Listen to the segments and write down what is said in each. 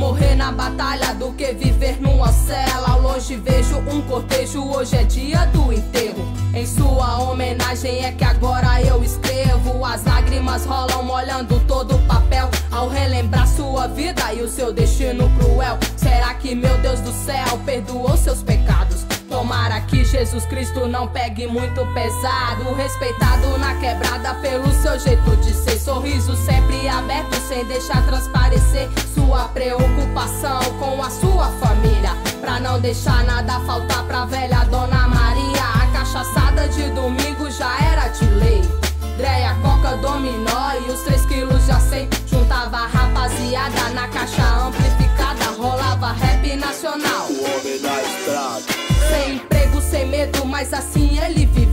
morrer na batalha do que viver numa cela. Ao longe vejo um cortejo, hoje é dia do enterro. Em sua homenagem é que agora eu escrevo. As lágrimas rolam molhando todo o papel ao relembrar sua vida e o seu destino cruel. Será que meu Deus do céu perdoou seus pecados? Tomara que Jesus Cristo não pegue muito pesado. Respeitado na quebrada pelo seu jeito de ser. Sorriso sempre aberto sem deixar transparecer sua preocupação com a sua família, pra não deixar nada faltar pra velha Dona Maria. A cachaçada de domingo já era de lei. Dreia, coca, dominó e os 3 quilos já sei. Juntava a rapaziada na caixa amplificada, rolava rap nacional. O homem da estrada. Sem emprego, sem medo, mas assim ele vivia.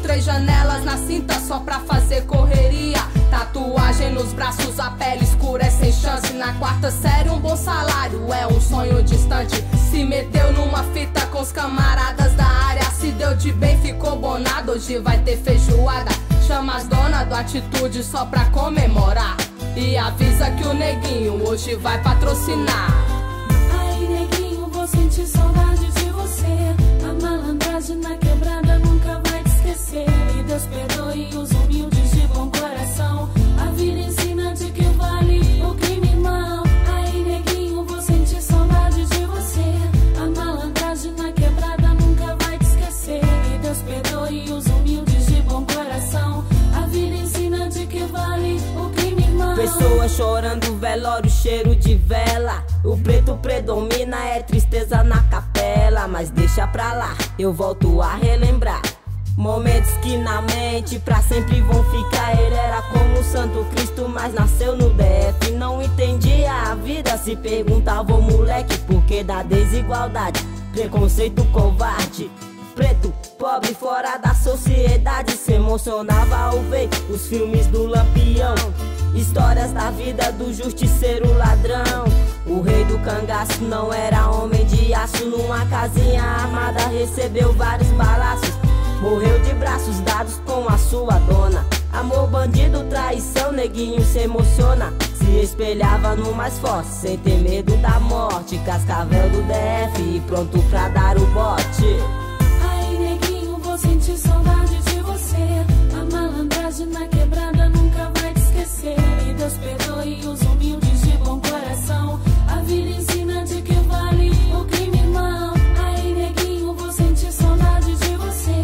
3 janelas na cinta só pra fazer correria. Tatuagem nos braços, a pele escura é sem chance. Na 4ª série um bom salário é um sonho distante. Se meteu numa fita com os camaradas da área. Se deu de bem, ficou bonado, hoje vai ter feijoada. Chama as donas do Atitude só pra comemorar. E avisa que o neguinho hoje vai patrocinar. Aí neguinho, vou sentir saudade de você. A malandragem na quebrada nunca vai te esquecer. E Deus perdoe os humildes de bom coração. A vida ensina de que vale o crime, irmão. Aí neguinho, vou sentir saudade de você. A malandragem na quebrada nunca vai te esquecer. E Deus perdoe os humildes de bom coração. A vida ensina de que vale o crime, irmão. Pessoas chorando, velório, cheiro de vela. O preto predomina, é tristeza na capela. Mas deixa pra lá, eu volto a relembrar momentos que na mente pra sempre vão ficar. Ele era como o Santo Cristo, mas nasceu no DF. Não entendia a vida, se perguntava o moleque por que da desigualdade, preconceito covarde. Preto, pobre, fora da sociedade, se emocionava ao ver os filmes do Lampião. Histórias da vida do justiceiro ladrão. O rei do cangaço não era homem de aço. Numa casinha armada recebeu vários balaços. Morreu de braços dados com a sua dona. Amor, bandido, traição, neguinho se emociona. Se espelhava no mais forte, sem ter medo da morte. Cascavel do DF, pronto pra dar o bote. Aí neguinho, vou sentir saudade de você. A malandragem na quebrada nunca vai te esquecer. E Deus perdoe os humildes de bom coração. A vida ensina de que vale o crime, irmão. Aí neguinho, vou sentir saudade de você.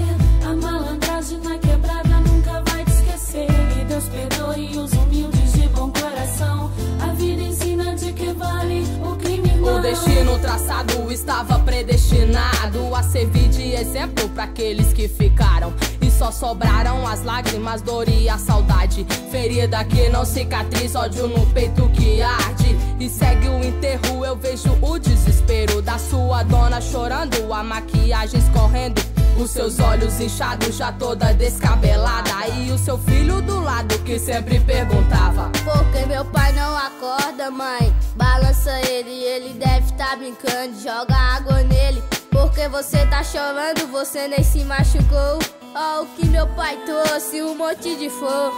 A malandragem na quebrada nunca vai te esquecer. E Deus perdoe os humildes de bom coração. A vida ensina de que vale o crime, irmão. O destino traçado estava predestinado a servir de exemplo para aqueles que ficaram. E só sobraram as lágrimas, dor e a saudade. Ferida que não cicatriza, ódio no peito que arde. E segue o enterro, eu vejo o desespero da sua dona chorando, a maquiagem escorrendo, os seus olhos inchados, já toda descabelada. E o seu filho do lado que sempre perguntava: por que meu pai não acorda, mãe? Balança ele deve tá brincando, joga água nele. Porque você tá chorando, você nem se machucou. Ó, o que meu pai trouxe, um monte de flor.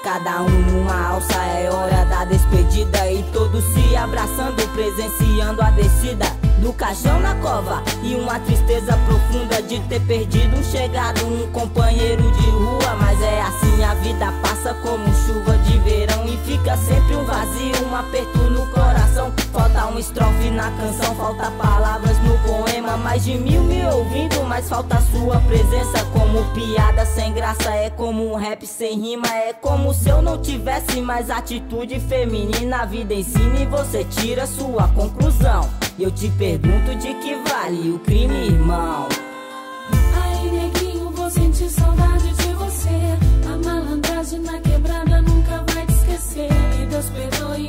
Cada um numa alça, é hora da despedida. E todos se abraçando, presenciando a descida do caixão na cova. E uma tristeza profunda de ter perdido um chegado, um companheiro de rua. Mas é assim, a vida passa como chuva de verão. E fica sempre um vazio, um aperto no coração. Falta uma estrofe na canção, falta palavras no poema. Mais de 1000 me ouvindo, mas falta sua presença. Como piada sem graça, é como um rap sem rima. É como se eu não tivesse mais atitude feminina. A vida ensina e você tira sua conclusão. E eu te pergunto, de que vale o crime, irmão? Aí neguinho, vou sentir saudade de você. A malandragem na quebrada nunca vai te esquecer. E Deus perdoe